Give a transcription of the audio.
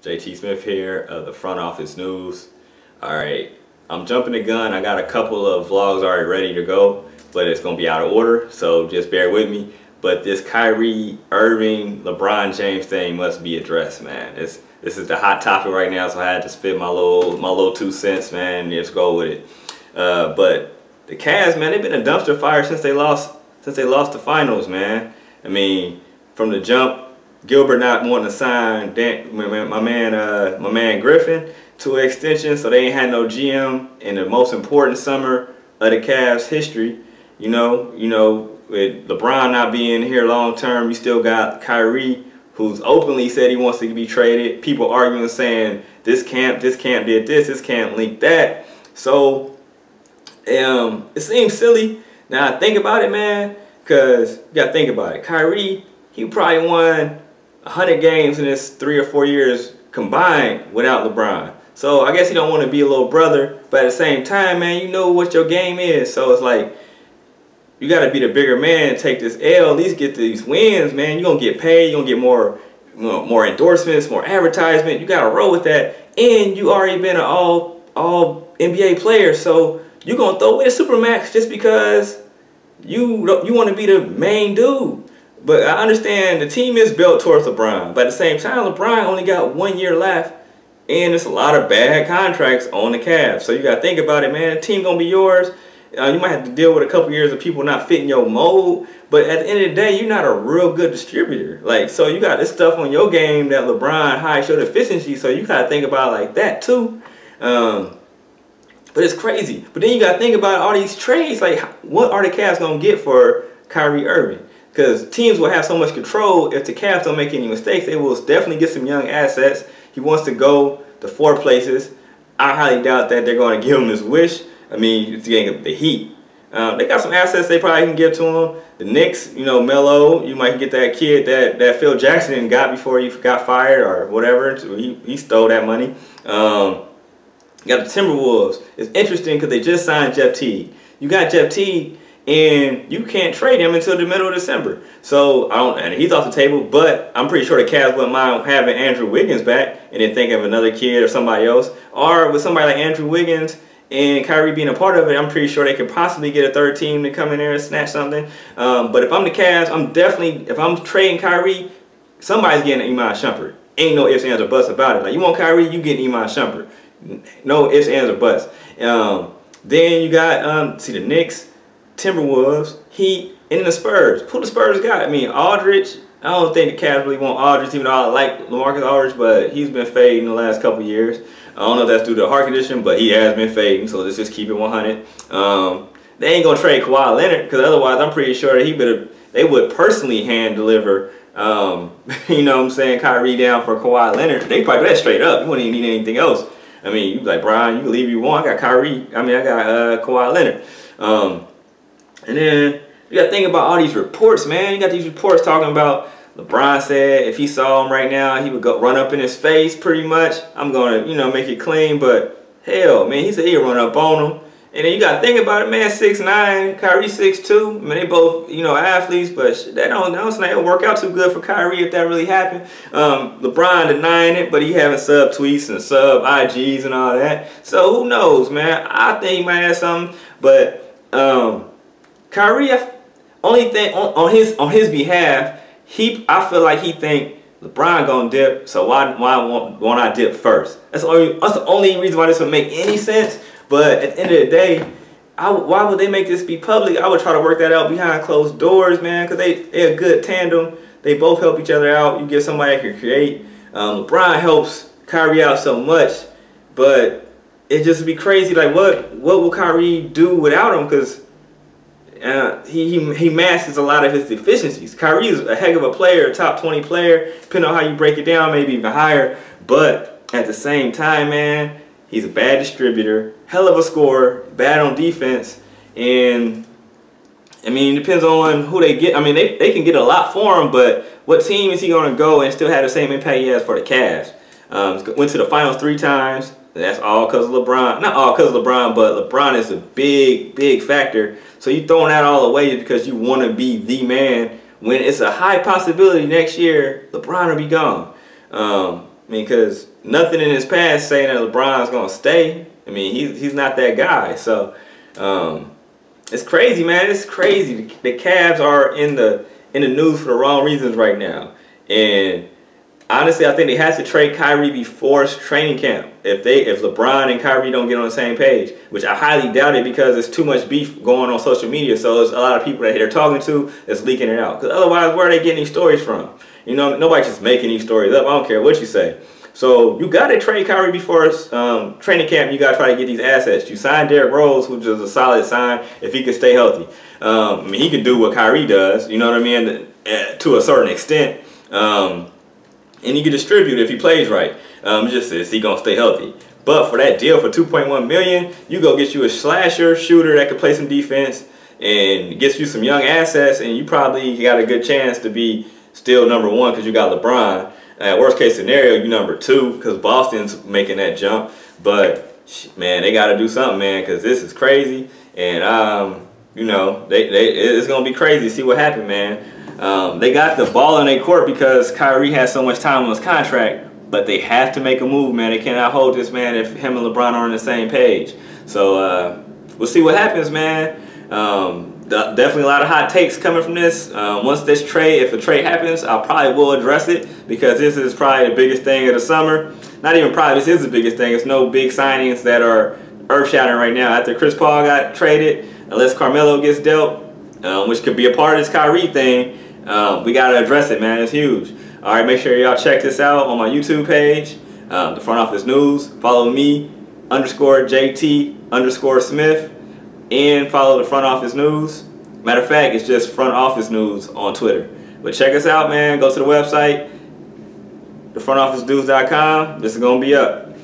JT Smith here of the Front Office News. Alright, I'm jumping the gun. I got a couple of vlogs already ready to go, but it's going to be out of order, so just bear with me. But this Kyrie Irving, LeBron James thing must be addressed, man. This is the hot topic right now, so I had to spit my little 2 cents, man, and just go with it. But the Cavs, man, they've been a dumpster fire since they lost the finals, man. I mean, from the jump, Gilbert not wanting to sign my man Griffin to an extension, so they ain't had no GM in the most important summer of the Cavs history. You know, with LeBron not being here long term, you still got Kyrie, who's openly said he wants to be traded. People arguing, saying this camp did this camp linked that. So it seems silly. Now I think about it, man, because you gotta think about it. Kyrie, he probably won 100 games in his 3 or 4 years combined without LeBron. So I guess he don't want to be a little brother, but at the same time, man, you know what your game is. So it's like, you got to be the bigger man and take this L, at least get these wins, man. You're going to get paid, you're going to get more endorsements, more advertisement. You got to roll with that. And you already been an all NBA player, so you're going to throw away the Supermax just because you want to be the main dude. But I understand the team is built towards LeBron. But at the same time, LeBron only got 1 year left. And there's a lot of bad contracts on the Cavs. So you got to think about it, man. The team going to be yours. You might have to deal with a couple years of people not fitting your mold. But at the end of the day, you're not a real good distributor. Like, so you got this stuff on your game that LeBron hides your deficiency. So you got to think about it like that, too. But it's crazy. But then you got to think about all these trades. Like, what are the Cavs going to get for Kyrie Irving? Because teams will have so much control. If the Cavs don't make any mistakes, they will definitely get some young assets. He wants to go to 4 places. I highly doubt that they're going to give him his wish. I mean, it's getting the Heat. They got some assets they probably can give to him. The Knicks, you know, Melo, you might get that kid that Phil Jackson got before he got fired or whatever. So he stole that money. You got the Timberwolves. It's interesting because they just signed Jeff Teague. You got Jeff Teague, and you can't trade him until the middle of December. So and he's off the table, but I'm pretty sure the Cavs wouldn't mind having Andrew Wiggins back and then think of another kid or somebody else. Or with somebody like Andrew Wiggins and Kyrie being a part of it, I'm pretty sure they could possibly get a third team to come in there and snatch something. But if I'm the Cavs, if I'm trading Kyrie, somebody's getting Iman Shumpert. Ain't no ifs, ands, or buts about it. Like, you want Kyrie, you get Iman Shumpert. No ifs, ands, or buts. Then you got, the Knicks, Timberwolves, Heat, and then the Spurs. Who the Spurs got? I mean, Aldridge. I don't think the Cavs really want Aldridge, even though I like LaMarcus Aldridge, but he's been fading the last couple years. I don't know if that's due to heart condition, but he has been fading, so let's just keep it 100. They ain't going to trade Kawhi Leonard, because otherwise I'm pretty sure that they would personally hand deliver, you know what I'm saying, Kyrie down for Kawhi Leonard. They probably do that straight up. You wouldn't even need anything else. I mean, you be like, Brian, you can leave if you want. I got Kawhi Leonard. And then you got to think about all these reports, man. You got these reports talking about LeBron said if he saw him right now, he would go run up in his face pretty much. I'm going to, you know, make it clean. But hell, man, he said he'd run up on him. And then you got to think about it, man, 6'9", Kyrie 6'2". I mean, they both, you know, athletes, but that don't work out too good for Kyrie if that really happened. LeBron denying it, but he having sub tweets and sub IGs and all that. So who knows, man? I think he might have something, but Kyrie, only thing on his behalf, I feel like he think LeBron gonna dip, so why won't I dip first? That's the only reason why this would make any sense. But at the end of the day, why would they make this be public? I would try to work that out behind closed doors, man, because they're a good tandem. They both help each other out. You get somebody that can create. LeBron helps Kyrie out so much, but it just would be crazy. Like, what will Kyrie do without him? Because he masks a lot of his deficiencies. Kyrie is a heck of a player, a top 20 player, depending on how you break it down, maybe even higher. But at the same time, man, he's a bad distributor, hell of a scorer, bad on defense, and I mean, it depends on who they get. I mean, they can get a lot for him, but what team is he going to go and still have the same impact he has for the Cavs? Went to the finals 3 times. That's all because of LeBron. Not all because of LeBron, but LeBron is a big factor. So you throwing that all away because you want to be the man when it's a high possibility next year LeBron will be gone. I mean, because nothing in his past saying that LeBron's gonna stay. I mean, he's not that guy. So it's crazy, man. It's crazy. The Cavs are in the news for the wrong reasons right now. And honestly, I think they have to trade Kyrie before training camp. If LeBron and Kyrie don't get on the same page, which I highly doubt it because there's too much beef going on social media. So there's a lot of people that they're talking to that's leaking it out. Because otherwise, where are they getting these stories from? You know, nobody's just making these stories up. I don't care what you say. So you got to trade Kyrie before training camp. You got to try to get these assets. You signed Derrick Rose, which is a solid sign if he can stay healthy. I mean, he can do what Kyrie does. You know what I mean? To a certain extent. And he can distribute if he plays right. Just is he gonna stay healthy? But for that deal for $2.1 million, you go get you a slasher shooter that can play some defense and gets you some young assets, and you probably got a good chance to be still #1 because you got LeBron. Worst case scenario, you #2 because Boston's making that jump. But man, they got to do something, man, because this is crazy. And you know, it's gonna be crazy to see what happens, man. They got the ball in their court because Kyrie has so much time on his contract, but they have to make a move, man. They cannot hold this, man, if him and LeBron are on the same page. So we'll see what happens, man. Definitely a lot of hot takes coming from this. Once this trade, if a trade happens, I probably will address it because this is probably the biggest thing of the summer. Not even probably, this is the biggest thing. It's no big signings that are earth-shattering right now. After Chris Paul got traded, unless Carmelo gets dealt, which could be a part of this Kyrie thing, we got to address it, man. It's huge. All right, make sure y'all check this out on my YouTube page, the Front Office News. Follow me, _JT_Smith, and follow the Front Office News. Matter of fact, it's just Front Office News on Twitter. But check us out, man. Go to the website, thefrontofficenews.com. This is going to be up.